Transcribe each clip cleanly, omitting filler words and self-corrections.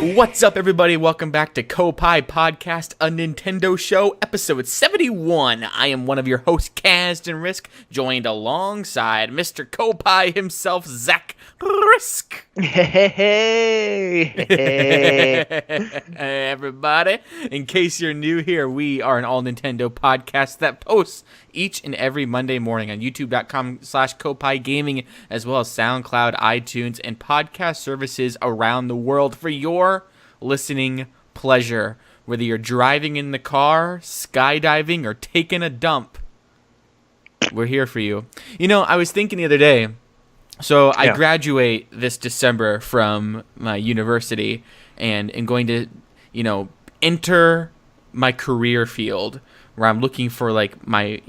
What's up, everybody? Welcome back to Koppai Podcast, a Nintendo show, episode 71. I am one of your hosts, Kaz and Risk, joined alongside Mr. Koppai himself, Zak Risk. Hey, everybody. In case you're new here, we are an all Nintendo podcast that posts each and every Monday morning on youtube.com/Koppai Gaming, as well as SoundCloud, iTunes, and podcast services around the world for your listening pleasure. Whether you're driving in the car, skydiving, or taking a dump, we're here for you. You know, I was thinking the other day, so I graduate this December from my university and am going to, enter my career field where I'm looking for like my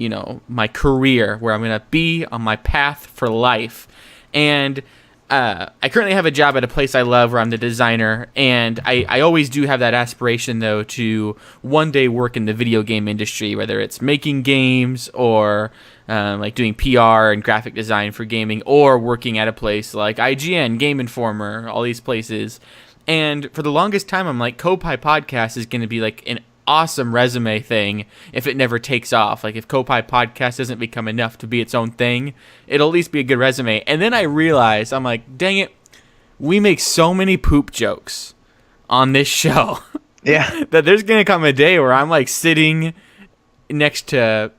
career, where I'm going to be on my path for life. And I currently have a job at a place I love where I'm the designer, and I always do have that aspiration, though, to one day work in the video game industry, whether it's making games or like doing PR and graphic design for gaming, or working at a place like IGN, Game Informer, all these places. And for the longest time, I'm like, Koppai Podcast is going to be like an awesome resume thing if it never takes off. Like if Koppai Podcast doesn't become enough to be its own thing, it'll at least be a good resume. And then I realized, I'm like, dang it, we make so many poop jokes on this show. Yeah. That there's gonna come a day where I'm like sitting next to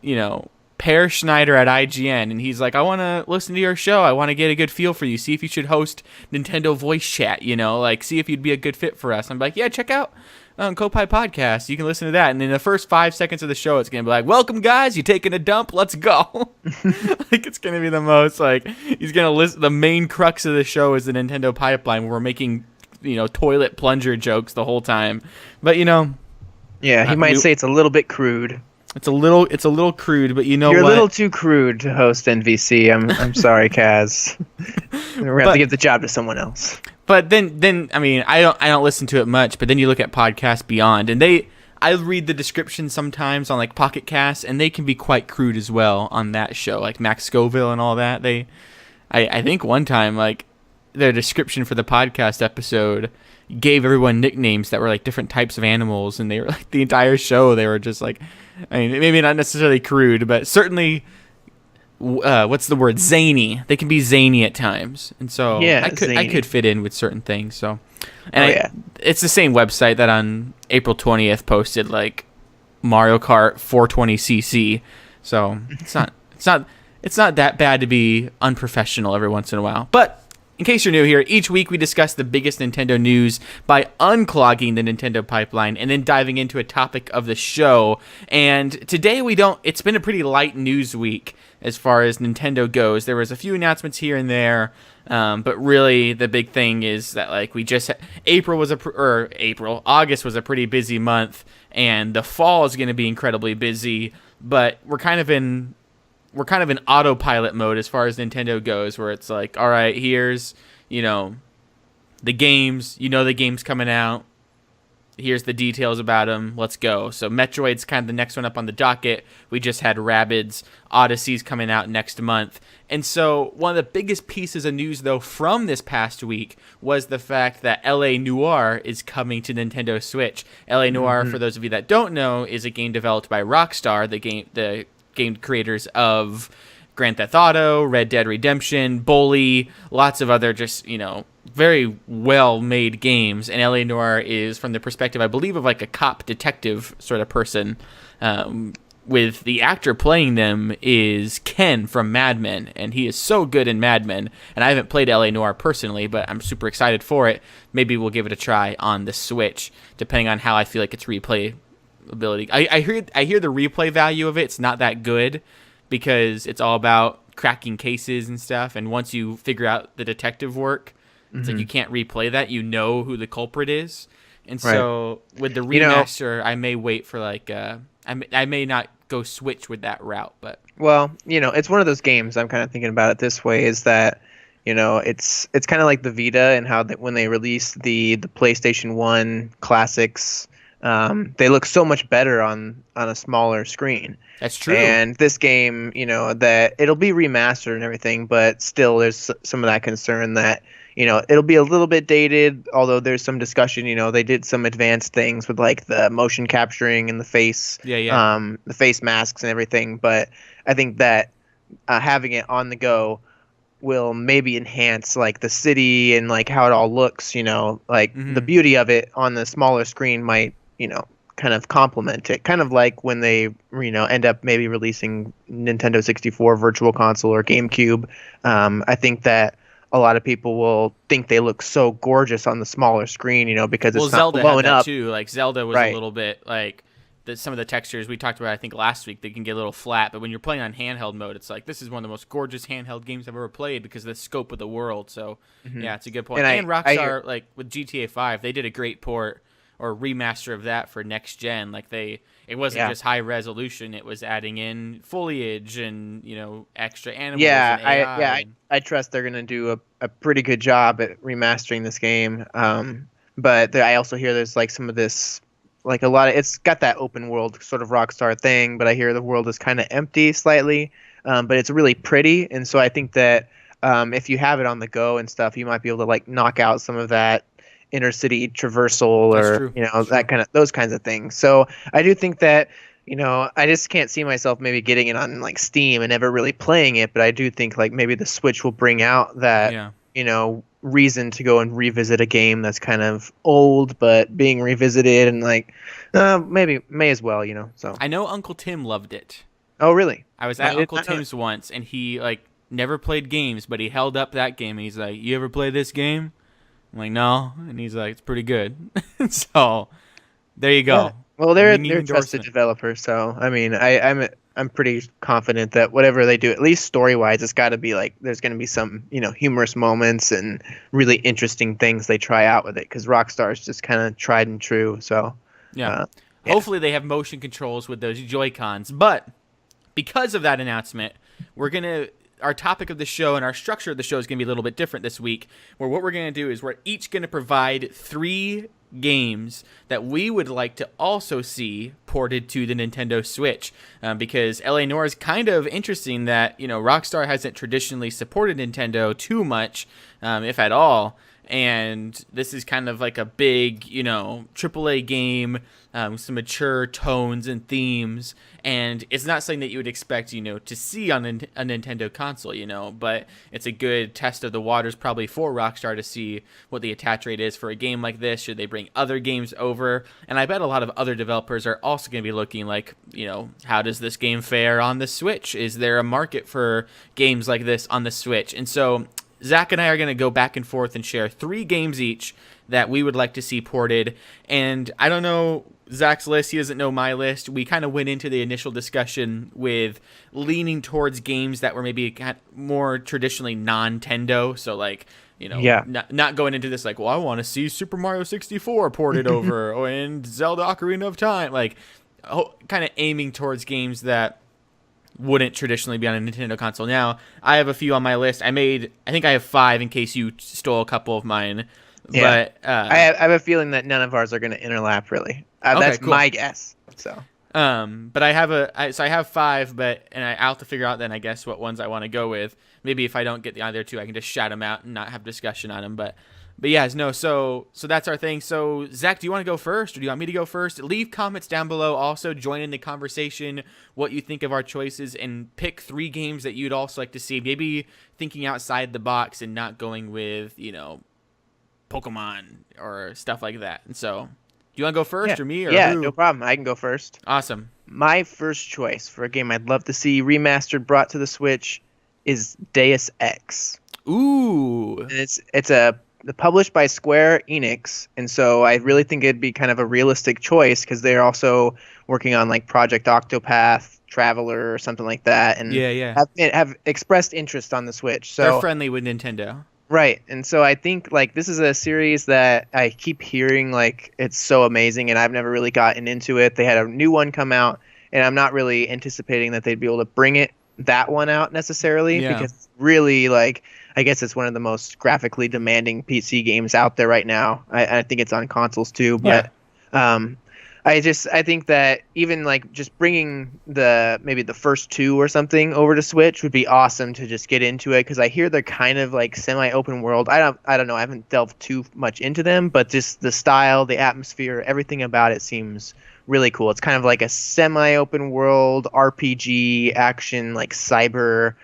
Per Schneider at IGN, and he's like, I want to listen to your show. I want to get a good feel for you. See if you should host Nintendo voice chat, like see if you'd be a good fit for us. I'm like, yeah, check out Koppai Podcast. You can listen to that. And in the first 5 seconds of the show, it's going to be like, welcome, guys. You taking a dump? Let's go. Like, it's going to be the most, like, he's going to list the main crux of the show is the Nintendo pipeline, where we're making, toilet plunger jokes the whole time. But, yeah, he might say it's a little bit crude. It's a little crude, but You're a little too crude to host NVC. I'm sorry, Kaz. We're gonna have to give the job to someone else. But then I mean, I don't listen to it much. But then you look at Podcast Beyond, and I read the description sometimes on like Pocket Cast, and they can be quite crude as well on that show, like Max Scoville and all that. I think one time like their description for the podcast episode gave everyone nicknames that were like different types of animals, and they were like the entire show they were just like, I mean, maybe not necessarily crude, but certainly what's the word, zany. They can be zany at times, and so I could fit in with certain things. So, and it's the same website that on April 20th posted like Mario Kart 420cc. So it's not that bad to be unprofessional every once in a while, but. In case you're new here, each week we discuss the biggest Nintendo news by unclogging the Nintendo pipeline and then diving into a topic of the show. And today it's been a pretty light news week as far as Nintendo goes. There was a few announcements here and there, but really the big thing is that like August was a pretty busy month, and the fall is going to be incredibly busy, but we're kind of in autopilot mode as far as Nintendo goes, where it's like, all right, here's, the games, the game's coming out. Here's the details about them. Let's go. So Metroid's kind of the next one up on the docket. We just had Rabbids. Odyssey's coming out next month. And so one of the biggest pieces of news, though, from this past week was the fact that L.A. Noire is coming to Nintendo Switch. L.A. Noire, for those of you that don't know, is a game developed by Rockstar, the game creators of Grand Theft Auto, Red Dead Redemption, Bully, lots of other just, very well-made games. And L.A. Noire is from the perspective, I believe, of like a cop detective sort of person, with the actor playing them is Ken from Mad Men, and he is so good in Mad Men. And I haven't played L.A. Noire personally, but I'm super excited for it. Maybe we'll give it a try on the Switch, depending on how I feel like its replay ability. I hear the replay value of it's not that good because it's all about cracking cases and stuff, and once you figure out the detective work, it's like you can't replay that. You know who the culprit is. And so with the remaster, I may wait for like I may not go Switch with that route, but it's one of those games. I'm kind of thinking about it this way: is that it's kind of like the Vita and how when they released the PlayStation 1 classics they look so much better on a smaller screen. That's true. And this game, that it'll be remastered and everything, but still there's some of that concern that, it'll be a little bit dated, although there's some discussion, they did some advanced things with like the motion capturing and the face, the face masks and everything. But I think that having it on the go will maybe enhance like the city and like how it all looks, like the beauty of it on the smaller screen might, kind of complement it, kind of like when they end up maybe releasing Nintendo 64 Virtual Console or GameCube. I think that a lot of people will think they look so gorgeous on the smaller screen, because it's not Zelda blowing had that up too. Like Zelda was a little bit like some of the textures we talked about. I think last week they can get a little flat, but when you're playing on handheld mode, it's like this is one of the most gorgeous handheld games I've ever played because of the scope of the world. So yeah, it's a good point. And Rockstar, like with GTA 5, they did a great port or remaster of that for next gen. Like it wasn't just high resolution; it was adding in foliage and extra animals. Yeah, and AI I trust they're gonna do a pretty good job at remastering this game. But I also hear there's like some of this, like a lot of it's got that open world sort of Rockstar thing, but I hear the world is kind of empty slightly. But it's really pretty, and so I think that if you have it on the go and stuff, you might be able to like knock out some of that inner city traversal or that kind of those kinds of things. So I do think that I just can't see myself maybe getting it on like Steam and never really playing it, but I do think like maybe the Switch will bring out that reason to go and revisit a game that's kind of old but being revisited, and like maybe may as well. So I know Uncle Tim loved it. Oh really? I was at Uncle Tim's once, and he like never played games, but he held up that game and he's like, "You ever play this game?" I'm like, "No," and he's like, "It's pretty good." So there you go. Yeah. Well, they're trusted developers, so I mean, I'm pretty confident that whatever they do, at least story wise, it's got to be like there's going to be some humorous moments and really interesting things they try out with it, because Rockstar is just kind of tried and true. So hopefully they have motion controls with those Joy-Cons. But because of that announcement, our topic of the show and our structure of the show is going to be a little bit different this week, where what we're going to do is we're each going to provide 3 games that we would like to also see ported to the Nintendo Switch, because LA Noire is kind of interesting that Rockstar hasn't traditionally supported Nintendo too much, if at all. And this is kind of like a big, AAA game, some mature tones and themes, and it's not something that you would expect, to see on a Nintendo console, but it's a good test of the waters probably for Rockstar to see what the attach rate is for a game like this. Should they bring other games over? And I bet a lot of other developers are also going to be looking like, how does this game fare on the Switch? Is there a market for games like this on the Switch? And so Zach and I are going to go back and forth and share 3 games each that we would like to see ported. And I don't know Zach's list. He doesn't know my list. We kind of went into the initial discussion with leaning towards games that were maybe more traditionally non-Tendo. So like, not going into this like, well, I want to see Super Mario 64 ported over and Zelda Ocarina of Time. Like, kind of aiming towards games that wouldn't traditionally be on a Nintendo console. Now, I have a few on my list. I think I have 5 in case you stole a couple of mine. Yeah. But I have a feeling that none of ours are going to interlap, really. That's cool. My guess. So. But I have 5, and I'll have to figure out then, I guess, what ones I want to go with. Maybe if I don't get the other 2, I can just shout them out and not have discussion on them. But yeah, no. So that's our thing. So Zach, do you want to go first, or do you want me to go first? Leave comments down below. Also, join in the conversation. What you think of our choices, and pick 3 games that you'd also like to see. Maybe thinking outside the box and not going with Pokemon or stuff like that. And so, do you want to go first, or me, or who? No problem. I can go first. Awesome. My first choice for a game I'd love to see remastered, brought to the Switch, is Deus Ex. Ooh. And it's published by Square Enix, and so I really think it'd be kind of a realistic choice, because they're also working on like Project Octopath Traveler or something like that, and have expressed interest on the Switch. So they're friendly with Nintendo. Right, and so I think like this is a series that I keep hearing like it's so amazing, and I've never really gotten into it. They had a new one come out, and I'm not really anticipating that they'd be able to bring that one out necessarily, because really like I guess it's one of the most graphically demanding PC games out there right now. I think it's on consoles too, but I think that even like just bringing maybe the first two or something over to Switch would be awesome to just get into it, because I hear they're kind of like semi-open world. I don't know. I haven't delved too much into them, but just the style, the atmosphere, everything about it seems really cool. It's kind of like a semi-open world RPG action, like cyber,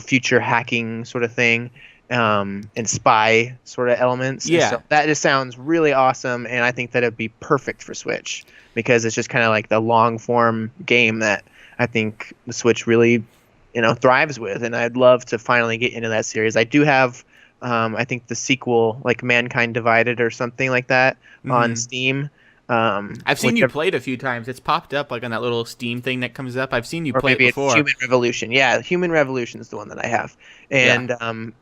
future hacking sort of thing, and spy sort of elements. And Yeah. so that just sounds really awesome, and I think that it'd be perfect for Switch, because it's just kind of like the long form game that I think the Switch really, thrives with. And I'd love to finally get into that series. I do have, I think the sequel, like Mankind Divided or something like that, on Steam. I've seen you play it a few times. It's popped up like on that little Steam thing that comes up. I've seen you or play it maybe before. it's Human Revolution. Yeah, Human Revolution is the one that I have. And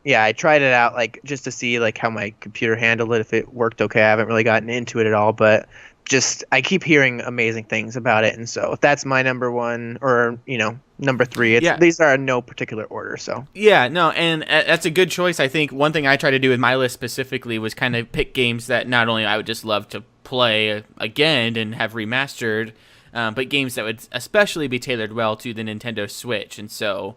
yeah, I tried it out like just to see like how my computer handled it, if it worked okay. I haven't really gotten into it at all, but just I keep hearing amazing things about it. And so that's my number one, or number three. These are in no particular order. So yeah, no, and that's a good choice. I think one thing I try to do with my list specifically was kind of pick games that not only I would just love to play again and have remastered, but games that would especially be tailored well to the Nintendo Switch. And so,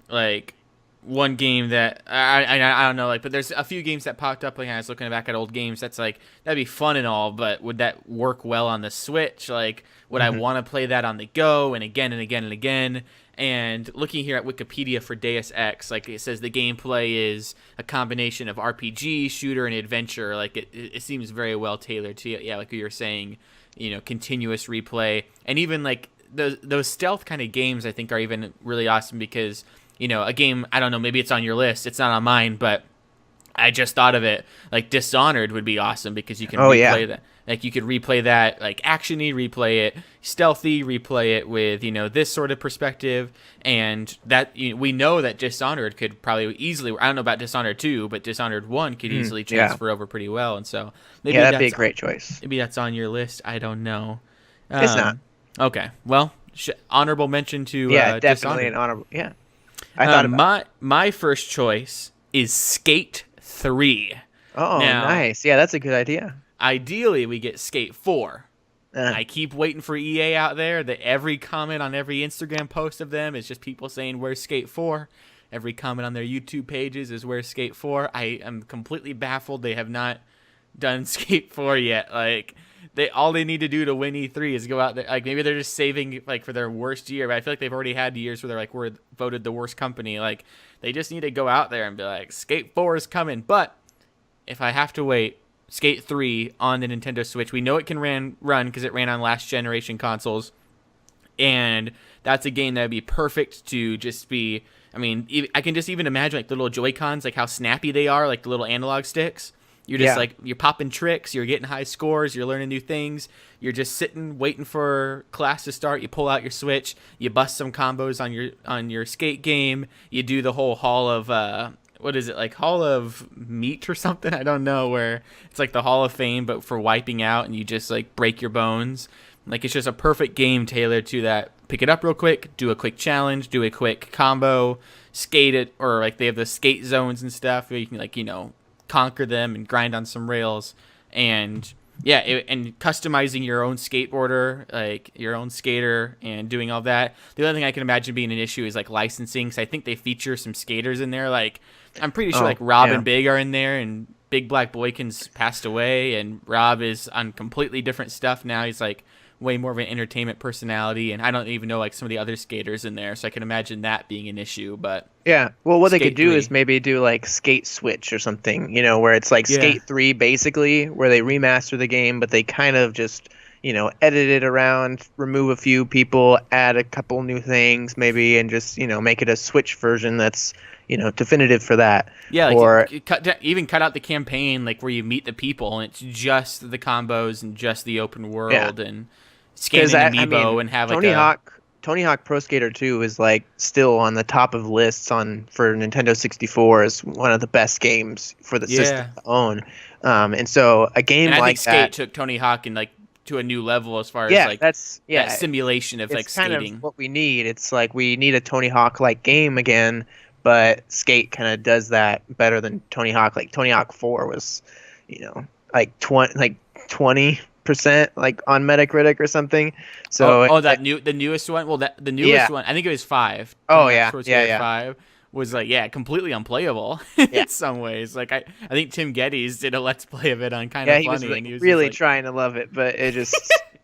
like one game that I don't know, like, but there's a few games that popped up. Like I was looking back at old games. That's like that'd be fun and all, but would that work well on the Switch? Like, would I want to play that on the go and again and again and again? And looking here at Wikipedia for Deus Ex, like it says the gameplay is a combination of RPG, shooter, and adventure. Like it seems very well tailored to, like you were saying, continuous replay. And even like those stealth kind of games I think are even really awesome, because, a game, I don't know, maybe it's on your list, it's not on mine, but I just thought of it. Like Dishonored would be awesome, because you can replay that. Like you could replay that, like actiony, replay it, stealthy, replay it with this sort of perspective, and that we know that Dishonored could probably easily. I don't know about Dishonored 2, but Dishonored 1 could easily transfer over pretty well, and so maybe that'd be a great choice. Maybe that's on your list. I don't know. It's not. Okay, well, honorable mention to definitely Dishonored. an honorable. Yeah, I thought about my first choice is Skate 3. Oh, now, nice. Yeah, that's a good idea. Ideally, we get Skate 4. I keep waiting for EA out there. That every comment on every Instagram post of them is just people saying, "Where's Skate 4?" Every comment on their YouTube pages is, "Where's Skate 4?" I am completely baffled they have not done Skate 4 yet. Like, all they need to do to win E3 is go out there. Like, maybe they're just saving like for their worst year. But I feel like they've already had years where they're like, we're voted the worst company. Like, they just need to go out there and be like, Skate 4 is coming. But if I have to wait, Skate 3 on the Nintendo Switch, we know it can run because it ran on last generation consoles, and that's a game that would be perfect to just be. I mean, I can just even imagine like the little Joy-Cons, like how snappy they are, like the little analog sticks. You're just like, you're popping tricks, you're getting high scores, you're learning new things. You're just sitting, waiting for class to start. You pull out your Switch, you bust some combos on your skate game. You do the whole Hall of what is it, like Hall of Meat or something? I don't know, where it's like the Hall of Fame, but for wiping out, and you just like break your bones. Like, it's just a perfect game tailored to that. Pick it up real quick, do a quick challenge, do a quick combo, skate it, or like they have the skate zones and stuff where you can like, conquer them and grind on some rails. And yeah, and customizing your own skateboarder, like your own skater, and doing all that. The other thing I can imagine being an issue is like licensing, because I think they feature some skaters in there. Like, I'm pretty sure like Rob and Big are in there, and Big Black Boykin's passed away, and Rob is on completely different stuff now. He's like way more of an entertainment personality, and I don't even know like some of the other skaters in there, so I can imagine that being an issue. But yeah, well, what they could do is maybe do like Skate Switch or something, where it's like Skate 3 basically, where they remaster the game, but they kind of just edit it around, remove a few people, add a couple new things maybe, and just make it a Switch version that's definitive for that. Yeah, like or even cut out the campaign, like where you meet the people, and it's just the combos and just the open world and scanning amiibo and have like Tony Hawk Pro Skater 2 is like still on the top of lists for Nintendo 64 as one of the best games for the system to own. And so a game I like think Skate took Tony Hawk and like to a new level as far as like that simulation of like skating. Kind of what we need. It's like we need a Tony Hawk like game again, but Skate kind of does that better than Tony Hawk. Like Tony Hawk 4 was, like 20% percent like on Metacritic or something. Oh, So the newest one. Well, the yeah. newest one. I think it was 5. Oh Tomodachi yeah, Sports yeah, Hero yeah, 5 was like completely unplayable yeah. in some ways. Like I think Tim Geddes did a let's play of it on Kind Yeah, of he was Funny, and he was just really like, trying to love it, but it just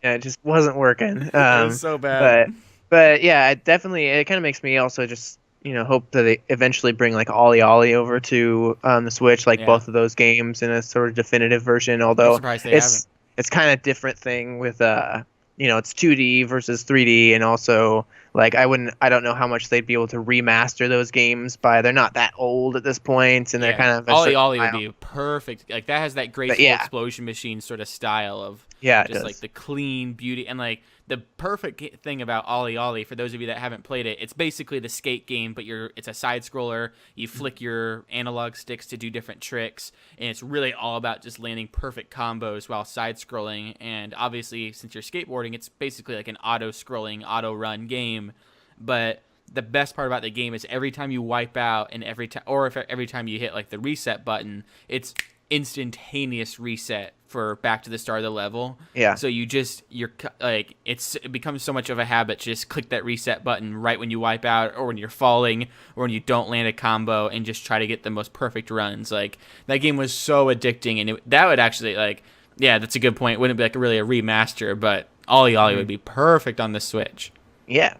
yeah, it just wasn't working. it was so bad. But but yeah, it kind of makes me also just hope that they eventually bring like Ollie Ollie over to the Switch, like Yeah, both of those games in a sort of definitive version. I'm Although surprised they haven't. it's kind of different thing with it's 2D versus 3D, and also like I don't know how much they'd be able to remaster those games by. They're not that old at this point, and they're Yeah, kind of a Ollie certain Ollie would style. be perfect. Like that has that But graceful yeah, explosion machine sort of style of yeah, it just like does. the clean beauty and like the perfect thing about Ollie Ollie for those of you that haven't played it. It's basically the skate game, but it's a side scroller. You flick your analog sticks to do different tricks, and it's really all about just landing perfect combos while side scrolling. And obviously, since you're skateboarding, it's basically like an auto scrolling, auto run game. But the best part about the game is every time you wipe out and every time you hit like the reset button, it's instantaneous reset for back to the start of the level. Yeah. So you're like it becomes so much of a habit to just click that reset button right when you wipe out or when you're falling or when you don't land a combo and just try to get the most perfect runs. Like that game was so addicting, and that would actually that's a good point. It wouldn't be like really a remaster, but Ollie Ollie would be perfect on the Switch. Yeah.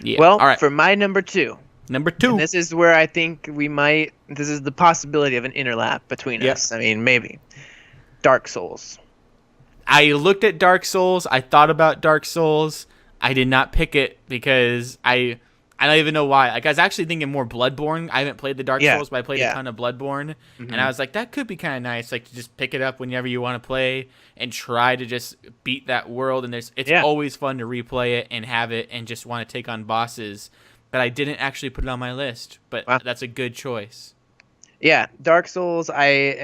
Yeah. Well, All right. for my number 2, Number 2. and this is where I think this is the possibility of an interlap between Yep. us. I mean, maybe. Dark Souls. I looked at Dark Souls. I thought about Dark Souls. I did not pick it because I don't even know why. Like I was actually thinking more Bloodborne. I haven't played the Dark Yeah, Souls, but I played a ton of Bloodborne, and I was like, that could be kind of nice. Like to just pick it up whenever you want to play and try to just beat that world. And it's always fun to replay it and have it and just want to take on bosses. But I didn't actually put it on my list. But that's a good choice. Yeah, Dark Souls, I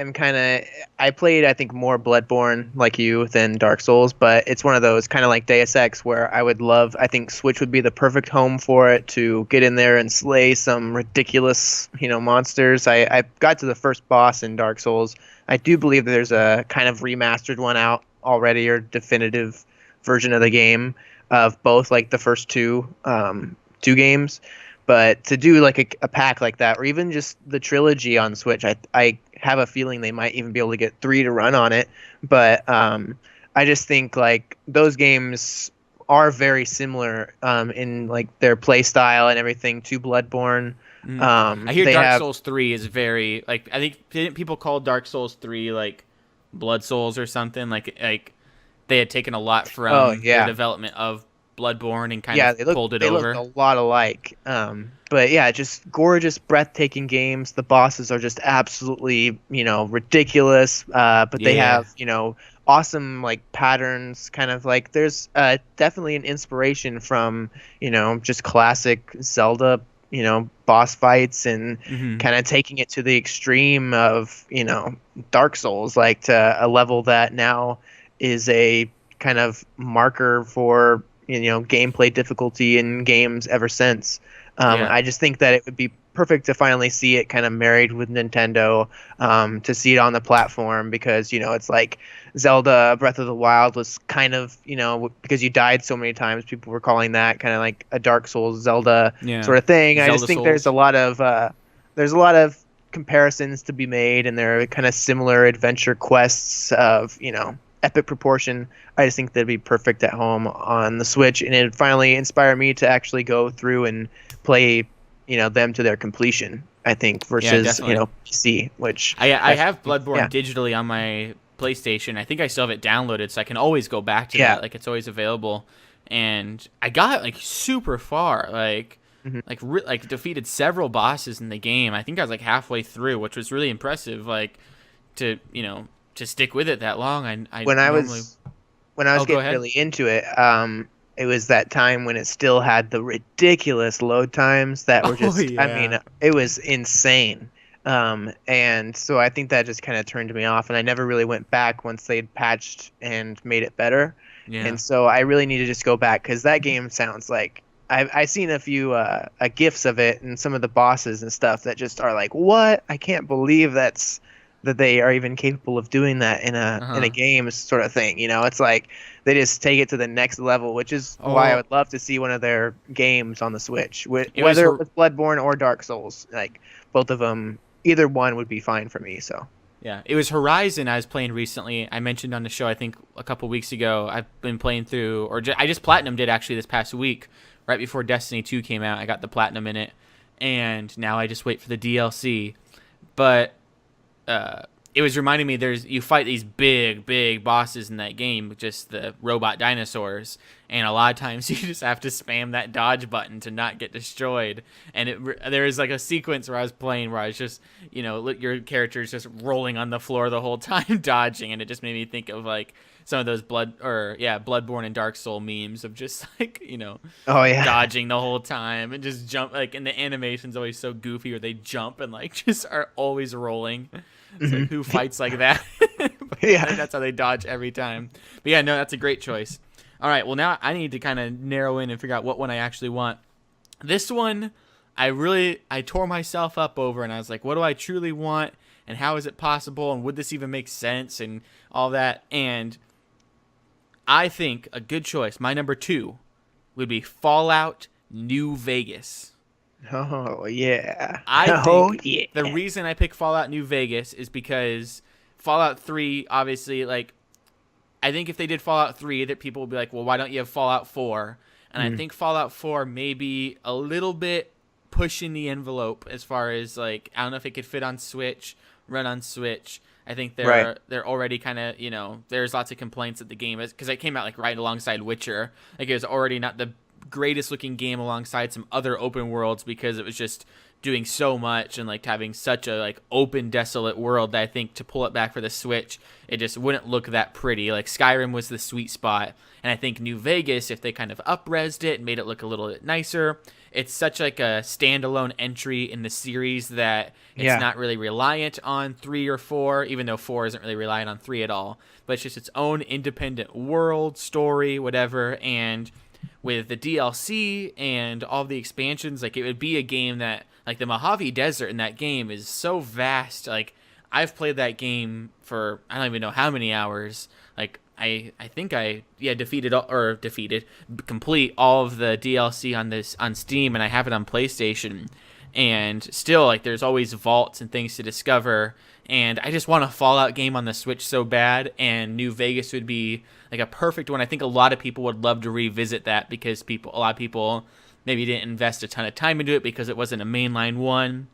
played, I think, more Bloodborne like you than Dark Souls, but it's one of those kind of like Deus Ex where I think Switch would be the perfect home for it to get in there and slay some ridiculous, monsters. I got to the first boss in Dark Souls. I do believe that there's a kind of remastered one out already, or definitive version of the game of both like the first two games. But to do like a pack like that, or even just the trilogy on Switch, I have a feeling they might even be able to get 3 to run on it. But I just think like those games are very similar in like their play style and everything to Bloodborne. I hear Dark Souls 3 is very like, I think didn't people call Dark Souls 3 like Blood Souls or something, like they had taken a lot from the development of Bloodborne and kind of pulled it over. They look a lot alike. But yeah, just gorgeous, breathtaking games. The bosses are just absolutely, ridiculous. But they have, awesome like patterns. Kind of like there's definitely an inspiration from, just classic Zelda, boss fights, and kind of taking it to the extreme of, Dark Souls, like to a level that now is a kind of marker for gameplay difficulty in games ever since. I just think that it would be perfect to finally see it kind of married with Nintendo, to see it on the platform, because it's like Zelda Breath of the Wild was kind of because you died so many times, people were calling that kind of like a Dark Souls Zelda sort of thing. Zelda I just think Souls. there's a lot of comparisons to be made, and they're kind of similar adventure quests of epic proportion. I just think that'd be perfect at home on the Switch, and it finally inspired me to actually go through and play, them to their completion. I think versus PC, which I have Bloodborne digitally on my PlayStation. I think I still have it downloaded, so I can always go back to that. Like it's always available, and I got like super far, like defeated several bosses in the game. I think I was like halfway through, which was really impressive. Like to stick with it that long. When I was getting really into it, it was that time when it still had the ridiculous load times that were just, I mean, it was insane. And so I think that just kind of turned me off, and I never really went back once they'd patched and made it better. Yeah. And so I really need to just go back, because that game sounds like I've seen a few GIFs of it and some of the bosses and stuff that just are like, what? I can't believe that's that they are even capable of doing that in a Uh-huh. game sort of thing. It's like they just take it to the next level, which is why I Oh, would love to see one of their games on the Switch, it was whether it her. was Bloodborne or Dark Souls. Like both of them, either one would be fine for me. So. Yeah, it was Horizon I was playing recently. I mentioned on the show I think a couple weeks ago. I've been playing through, I just platinum did actually this past week, right before Destiny 2 came out. I got the platinum in it, and now I just wait for the DLC. But it was reminding me you fight these big bosses in that game, just the robot dinosaurs, and a lot of times you just have to spam that dodge button to not get destroyed. And there was like a sequence where I was playing where I was just, your character's just rolling on the floor the whole time dodging, and it just made me think of like some of those Bloodborne and Dark Soul memes of just like, Oh yeah. dodging the whole time and just jump, like, and the animation's always so goofy where they jump and like just are always rolling. It's like, Mhm. who fights like that? But I think Yeah. that's how they dodge every time. But yeah, no, that's a great choice. All right, well now I need to kind of narrow in and figure out what one I actually want. This one, I tore myself up over, and I was like, what do I truly want, and how is it possible, and would this even make sense, and all that. And I think a good choice, my number 2, would be Fallout New Vegas. Oh yeah. I Oh think yeah. the reason I pick Fallout New Vegas is because Fallout 3, obviously, like, I think if they did Fallout 3, that people would be like, well, why don't you have Fallout 4? And I Mm. think Fallout 4 may be a little bit pushing the envelope as far as, like, I don't know if it could fit on Switch, run on Switch. I think Right. they're already kind of, there's lots of complaints that the game is, because it came out like right alongside Witcher. Like, it was already not the greatest looking game alongside some other open worlds, because it was just doing so much and like having such a like open desolate world that I think to pull it back for the Switch, it just wouldn't look that pretty. Like, Skyrim was the sweet spot, and I think New Vegas, if they kind of up-resed it and made it look a little bit nicer, it's such like a standalone entry in the series that it's Yeah. not really reliant on 3 or 4, even though 4 isn't really reliant on 3 at all. But it's just its own independent world, story, whatever. And with the DLC and all the expansions, like, it would be a game that, like, the Mojave Desert in that game is so vast. Like, I've played that game for I don't even know how many hours. Like, I think I complete all of the DLC on Steam, and I have it on PlayStation. And still, like, there's always vaults and things to discover, and I just want a Fallout game on the Switch so bad, and New Vegas would be like a perfect one. I think a lot of people would love to revisit that, because a lot of people maybe didn't invest a ton of time into it because it wasn't a mainline one.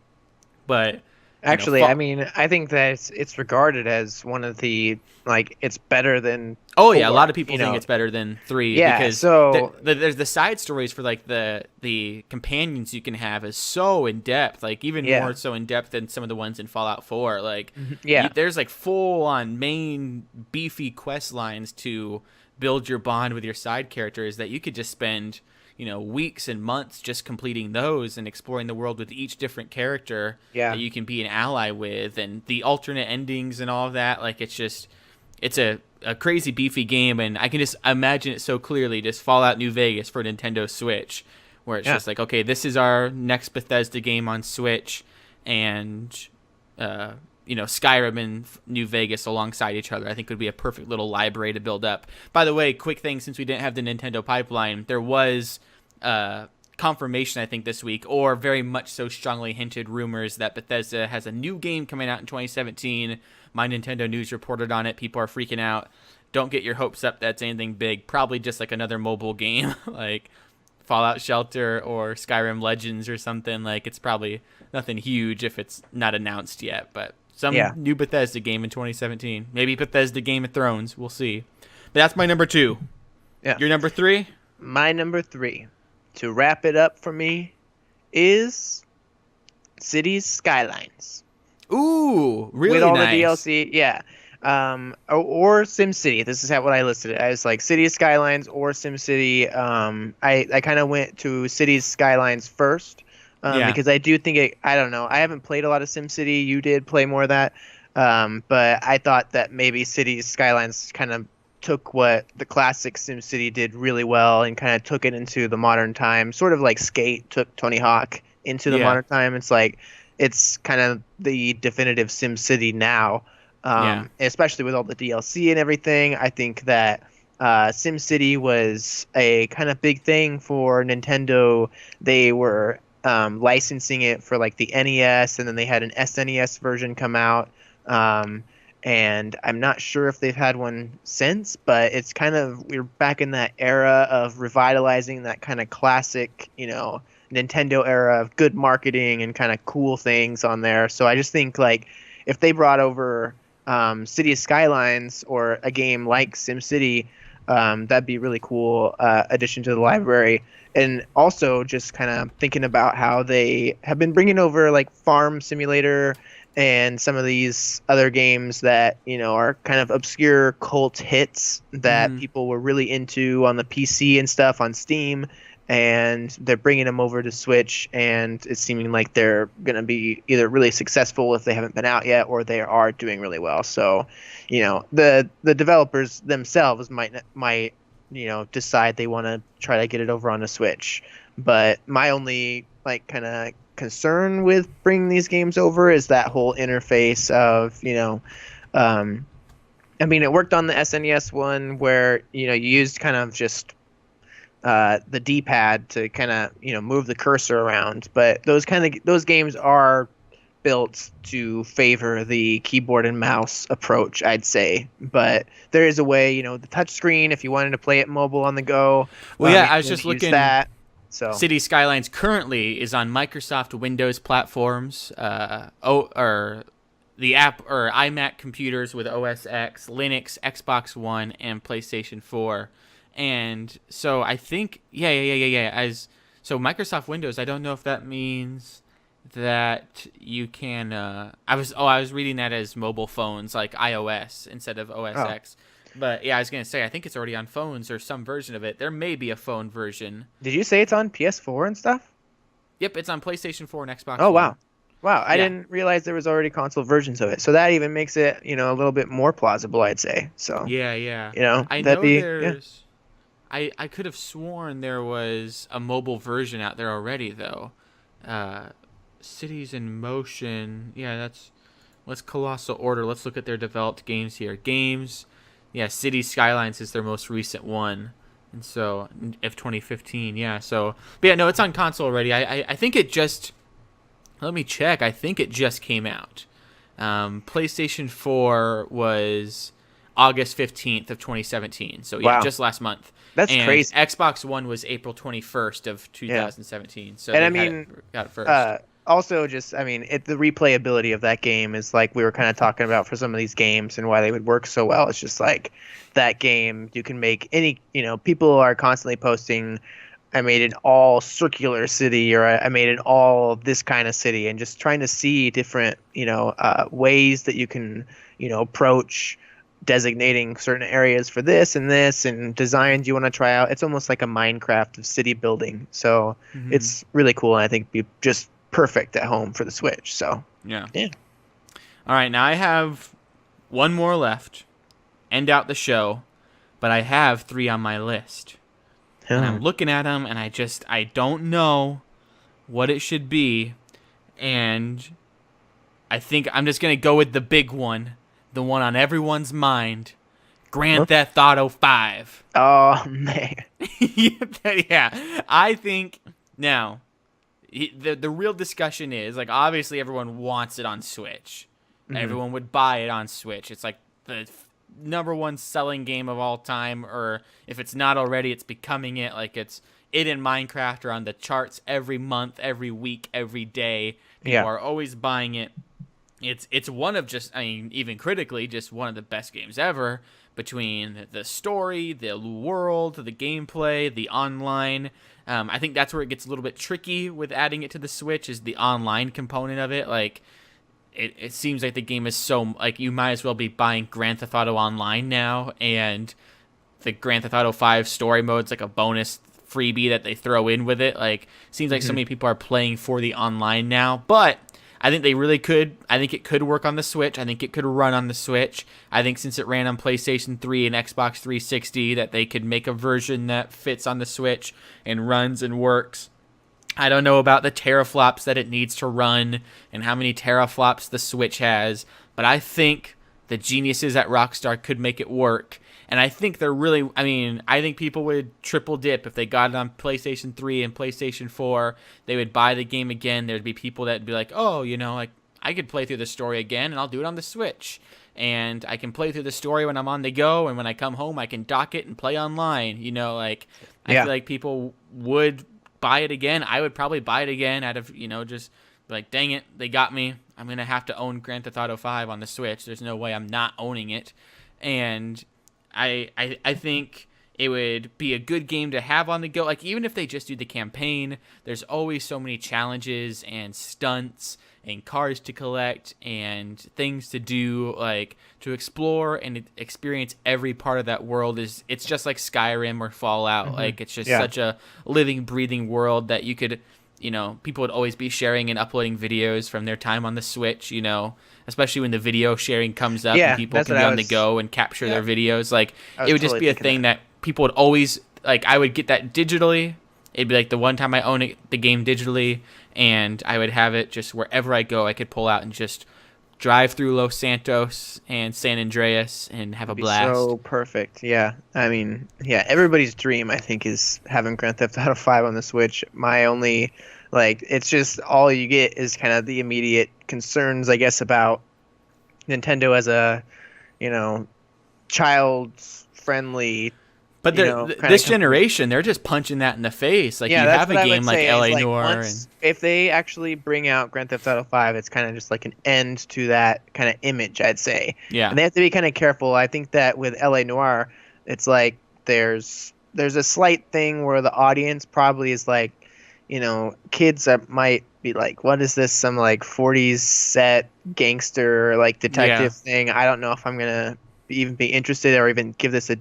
But Actually, I mean, I think that it's regarded as one of the, like, it's better than oh yeah, a lot 4, of people think it's better than 3, Yeah, because so there's the side stories for like the companions you can have is so in depth, like even yeah. more so in depth than some of the ones in Fallout 4. Like, Yeah. there's like full on main beefy quest lines to build your bond with your side characters that you could just spend weeks and months just completing those and exploring the world with each different character Yeah. that you can be an ally with, and the alternate endings and all of that. Like, it's a crazy beefy game, and I can just imagine it so clearly, just Fallout New Vegas for Nintendo Switch, where it's Yeah. just like, okay, this is our next Bethesda game on Switch, and Skyrim and New Vegas alongside each other, I think would be a perfect little library to build up. By the way, quick thing, since we didn't have the Nintendo pipeline, there was confirmation, I think, this week, or very much so strongly hinted rumors that Bethesda has a new game coming out in 2017. My Nintendo News reported on it. People are freaking out. Don't get your hopes up that's anything big. Probably just like another mobile game, like Fallout Shelter or Skyrim Legends or something. Like, it's probably nothing huge if it's not announced yet, but some Yeah. new Bethesda game in 2017. Maybe Bethesda Game of Thrones. We'll see. But that's my number 2. Yeah. Your number 3? My number 3, to wrap it up for me, is Cities Skylines. Ooh, really With all nice. the DLC, yeah. Or SimCity. This is what I listed it as, like Cities Skylines or SimCity. I kind of went to Cities Skylines first, Yeah. because I do think I don't know. I haven't played a lot of SimCity. You did play more of that, but I thought that maybe Cities Skylines kind of took what the classic SimCity did really well and kind of took it into the modern time, sort of like Skate took Tony Hawk into the Yeah. modern time. It's like it's kind of the definitive Sim City now, Yeah. especially with all the DLC and everything. I think that Sim City was a kind of big thing for Nintendo. They were licensing it for like the NES, and then they had an SNES version come out. Um, and I'm not sure if they've had one since, but it's kind of we're back in that era of revitalizing that kind of classic, Nintendo era of good marketing and kind of cool things on there. So I just think like if they brought over City of Skylines or a game like SimCity, that'd be really cool addition to the library. And also just kind of thinking about how they have been bringing over like Farm Simulator and some of these other games that are kind of obscure cult hits that Hmm. people were really into on the PC and stuff on Steam, and they're bringing them over to Switch, and it's seeming like they're going to be either really successful if they haven't been out yet, or they are doing really well. So, the developers themselves might decide they want to try to get it over on the Switch. But my only like kind of concern with bringing these games over is that whole interface of I mean, it worked on the SNES one where you used kind of just the D-pad to kind of move the cursor around, but those games are built to favor the keyboard and mouse approach, I'd say. But there is a way, the touch screen, if you wanted to play it mobile on the go, Well, yeah, you I was can just use looking. that. So City Skylines currently is on Microsoft Windows platforms, or the app or iMac computers with OS X, Linux, Xbox One, and PlayStation 4. And so I think, yeah. So Microsoft Windows, I don't know if that means that you can. I was reading that as mobile phones like iOS instead of OS oh, X. But yeah, I was gonna say I think it's already on phones or some version of it. There may be a phone version. did you say it's on PS4 and stuff? Yep, it's on PlayStation 4 and Xbox Oh One. wow. Wow, I Yeah, didn't realize there was already console versions of it. So that even makes it, a little bit more plausible, I'd say. So, yeah. I that'd know be yeah. there's. I could have sworn there was a mobile version out there already though. Uh, Cities in Motion. Yeah, that's. Let's Colossal Order. Let's look at their developed games here. Games. Yeah, City Skylines is their most recent one. And so, of 2015, yeah. So, but yeah, no, it's on console already. I think it just. Let me check. I think it just came out. PlayStation 4 was August 15th of 2017. So yeah, Wow. just last month. That's And crazy. Xbox One was April 21st of Yeah. 2017. So And they I had it mean, got it first. uh, also just, I mean, the replayability of that game is like we were kind of talking about for some of these games and why they would work so well. It's just like that game, you can make any, people are constantly posting, I made an all circular city, or I made an all this kind of city, and just trying to see different, ways that you can, approach designating certain areas for this and designs you want to try out. It's almost like a Minecraft of city building. So Hmm. it's really cool, and I think be just perfect at home for the Switch. So Yeah. yeah. All right, now I have one more left. End out the show, but I have three on my list. And I'm Huh. looking at them and I don't know what it should be, and I think I'm just going to go with the big one, the one on everyone's mind. Huh? Grand Theft Auto 5. Oh man. Yeah, I think now the real discussion is like obviously everyone wants it on Switch. Hmm. Everyone would buy it on Switch. It's like the number one selling game of all time, or if it's not already, it's becoming it. Like it and Minecraft are on the charts every month, every week, every day. People Yeah. are always buying it. It's one of just, I mean, even critically, just one of the best games ever. Between the story, the world, the gameplay, the online. I think that's where it gets a little bit tricky with adding it to the Switch is the online component of it. Like it seems like the game is so like you might as well be buying Grand Theft Auto Online now, and the Grand Theft Auto 5 story mode's like a bonus freebie that they throw in with it. Like seems like so Hmm. many people are playing for the online now, but I think they really could. I think it could work on the Switch. I think it could run on the Switch. I think since it ran on PlayStation 3 and Xbox 360 that they could make a version that fits on the Switch and runs and works. I don't know about the teraflops that it needs to run and how many teraflops the Switch has, but I think the geniuses at Rockstar could make it work. And I think they're really, I mean, I think people would triple dip if they got it on PlayStation 3 and PlayStation 4. They would buy the game again. There'd be people that'd be like, oh, you know, like, I could play through the story again, and I'll do it on the Switch. And I can play through the story when I'm on the go, and when I come home, I can dock it and play online. You know, like, I feel like people would buy it again. I would probably buy it again out of, you know, just like, dang it, they got me. I'm going to have to own Grand Theft Auto 5 on the Switch. There's no way I'm not owning it. And I think it would be a good game to have on the go. Like, even if they just do the campaign, there's always so many challenges and stunts and cars to collect and things to do, like, to explore and experience every part of that world. It's just like Skyrim or Fallout. Like, it's just such a living, breathing world that you could, you know, people would always be sharing and uploading videos from their time on the Switch, you know, especially when the video sharing comes up and people can be on the go and capture their videos. Like, it would just be a thing that people would always, like, I would get that digitally. It'd be like the one time I own it, the game digitally, and I would have it just wherever I go. I could pull out and just drive through Los Santos and San Andreas and have a blast. So perfect. Yeah. I mean, yeah, everybody's dream, I think, is having Grand Theft Auto 5 on the Switch. My only, like, it's just all you get is kind of the immediate concerns, I guess, about Nintendo as a, you know, child-friendly. But this generation, they're just punching that in the face. Like, you have a game like LA Noire. If they actually bring out Grand Theft Auto 5, it's kind of just like an end to that kind of image, I'd say. Yeah. And they have to be kind of careful. I think that with LA Noire, it's like there's a slight thing where the audience probably is like, you know, kids that might be like, what is this, some like 40s set gangster like detective thing? I don't know if I'm going to even be interested or even give this a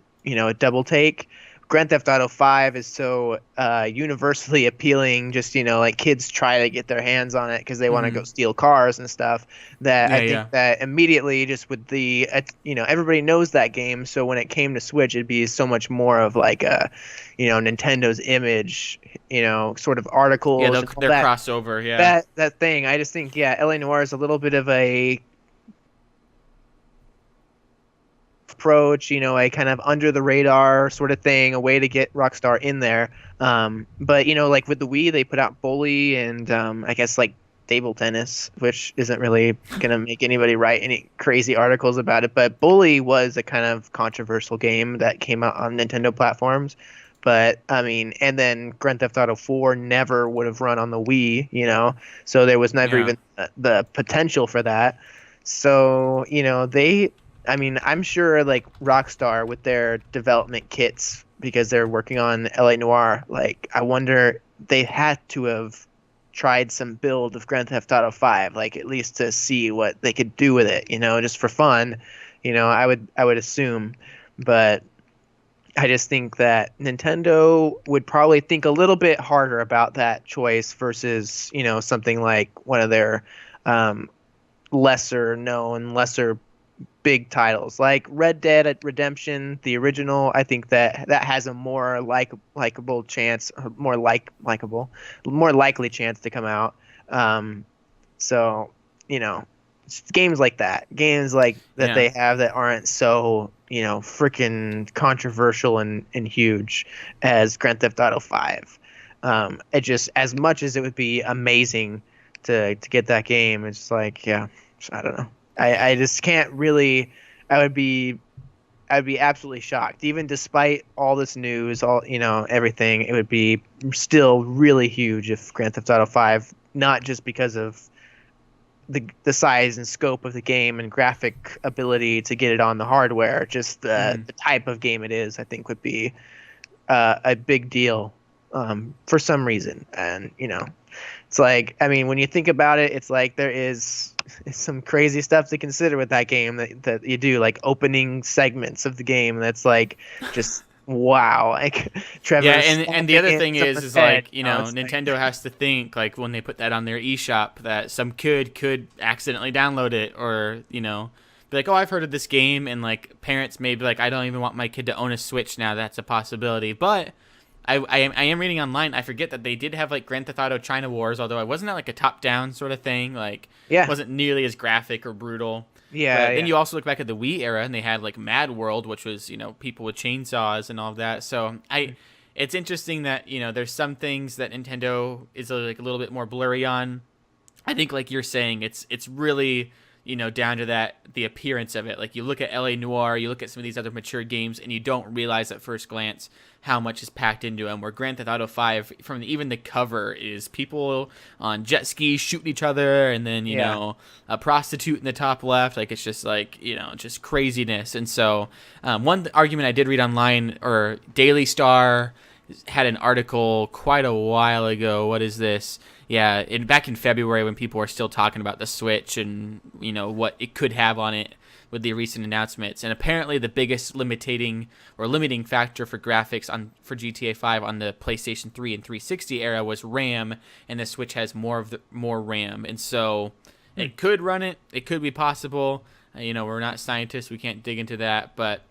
double take. Grand Theft Auto 5 is so universally appealing, just, you know, like kids try to get their hands on it because they want to go steal cars and stuff, that I think that immediately, just with the, everybody knows that game, so when it came to Switch, it'd be so much more of like a, you know, Nintendo's image, you know, sort of articles. Yeah, their crossover, That thing. I just think, LA Noire is a little bit of a approach, you know, a kind of under the radar sort of thing, a way to get Rockstar in there. But, you know, like with the Wii, they put out Bully and I guess like table tennis, which isn't really going to make anybody write any crazy articles about it. But Bully was a kind of controversial game that came out on Nintendo platforms. But, I mean, and then Grand Theft Auto 4 never would have run on the Wii, you know, so there was never even the potential for that. So, you know, I'm sure like Rockstar with their development kits, because they're working on LA Noire, like I wonder, they had to have tried some build of Grand Theft Auto 5, like at least to see what they could do with it, you know, just for fun, you know, I would assume. But I just think that Nintendo would probably think a little bit harder about that choice versus, you know, something like one of their lesser known, lesser big titles like Red Dead Redemption, the original. I think that has a more likable chance, more likely chance to come out. So, you know, games like that, they have that aren't so, you know, freaking controversial and huge as Grand Theft Auto 5. It just, as much as it would be amazing to get that game, it's like, I don't know. I just can't really. I'd be absolutely shocked, even despite all this news, all, you know, everything. It would be still really huge if Grand Theft Auto 5, not just because of the size and scope of the game and graphic ability to get it on the hardware, just the type of game it is, I think would be a big deal for some reason. And, you know, it's like, I mean, when you think about it, it's like there is some crazy stuff to consider with that game that you do, like opening segments of the game that's like just wow, like Trevor. Yeah, and the other thing is like, you know, Nintendo has to think, like, when they put that on their eShop, that some kid could accidentally download it, or, you know, be like, oh, I've heard of this game, and like parents may be like, I don't even want my kid to own a Switch now. That's a possibility. But I am reading online. I forget that they did have like Grand Theft Auto China Wars, although it wasn't like a top-down sort of thing. Like, Yeah. wasn't nearly as graphic or brutal. Yeah. But then you also look back at the Wii era, and they had like Mad World, which was people with chainsaws and all of that. So it's interesting that there's some things that Nintendo is like a little bit more blurry on. I think like you're saying, it's really down to the appearance of it. Like you look at LA Noire, you look at some of these other mature games, and you don't realize at first glance how much is packed into them. Where Grand Theft Auto 5, from even the cover, is people on jet skis shooting each other, and then a prostitute in the top left. Like it's just like just craziness. And so one argument I did read online, or Daily Star had an article quite a while ago. What is this? Yeah, back in February when people were still talking about the Switch and what it could have on it with the recent announcements. And apparently the biggest limiting factor for graphics for GTA 5 on the PlayStation 3 and 360 era was RAM, and the Switch has more RAM. And so it could run it. It could be possible. We're not scientists. We can't dig into that, but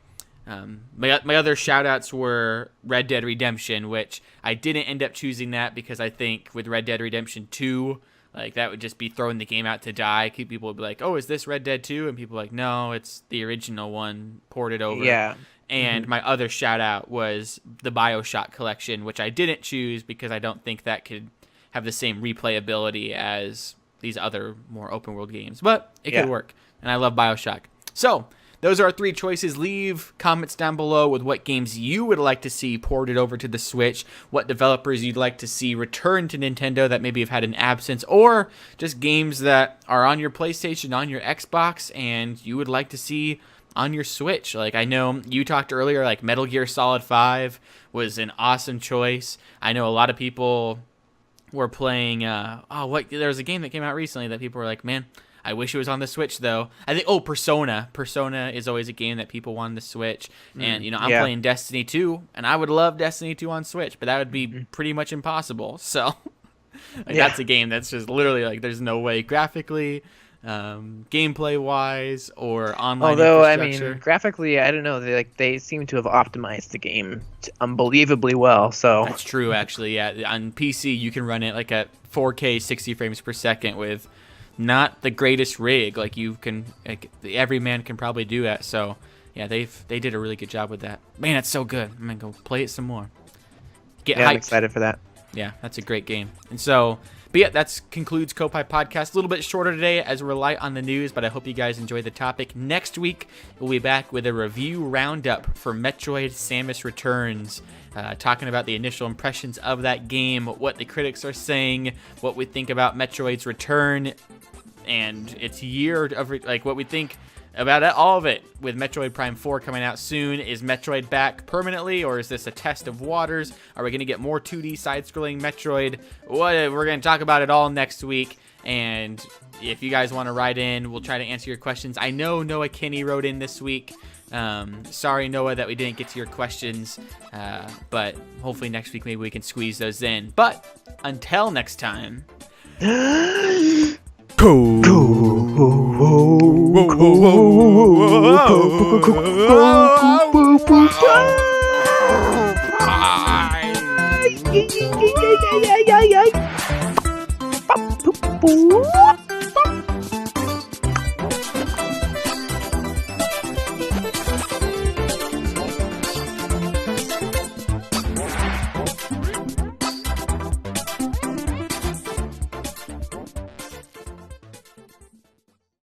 my other shout-outs were Red Dead Redemption, which I didn't end up choosing that because I think with Red Dead Redemption 2, like that would just be throwing the game out to die. People would be like, oh, is this Red Dead 2? And people are like, no, it's the original one ported over. Yeah. And my other shout-out was the BioShock collection, which I didn't choose because I don't think that could have the same replayability as these other more open-world games. But it could work, and I love BioShock. So those are our 3 choices. Leave comments down below with what games you would like to see ported over to the Switch, what developers you'd like to see return to Nintendo that maybe have had an absence, or just games that are on your PlayStation, on your Xbox, and you would like to see on your Switch. Like I know you talked earlier, like Metal Gear Solid 5 was an awesome choice. I know a lot of people were playing, there was a game that came out recently that people were like, man, I wish it was on the Switch, though. I think, Persona. Persona is always a game that people want on the Switch. And, I'm playing Destiny 2, and I would love Destiny 2 on Switch, but that would be pretty much impossible. So, that's a game that's just literally, like, there's no way graphically, gameplay-wise, or online Although, I infrastructure. mean, graphically, I don't know. They seem to have optimized the game unbelievably well, so... That's true, actually, yeah. On PC, you can run it, like, at 4K 60 frames per second with not the greatest rig. Like every man can probably do that. So yeah, they did a really good job with that. Man, it's so good. I'm gonna go play it some more. Get hyped. I'm excited for that. Yeah, that's a great game. And so, but yeah, that concludes Koppai Podcast. A little bit shorter today as we're light on the news, but I hope you guys enjoyed the topic. Next week, we'll be back with a review roundup for Metroid Samus Returns. Talking about the initial impressions of that game, what the critics are saying, what we think about Metroid's return, and its year of what we think about all of it. With Metroid Prime 4 coming out soon, is Metroid back permanently, or is this a test of waters? Are we going to get more 2D side-scrolling Metroid? We're going to talk about it all next week. And if you guys want to write in, we'll try to answer your questions. I know Noah Kinney wrote in this week. Sorry, Noah, that we didn't get to your questions, but hopefully next week maybe we can squeeze those in. But until next time, Bye.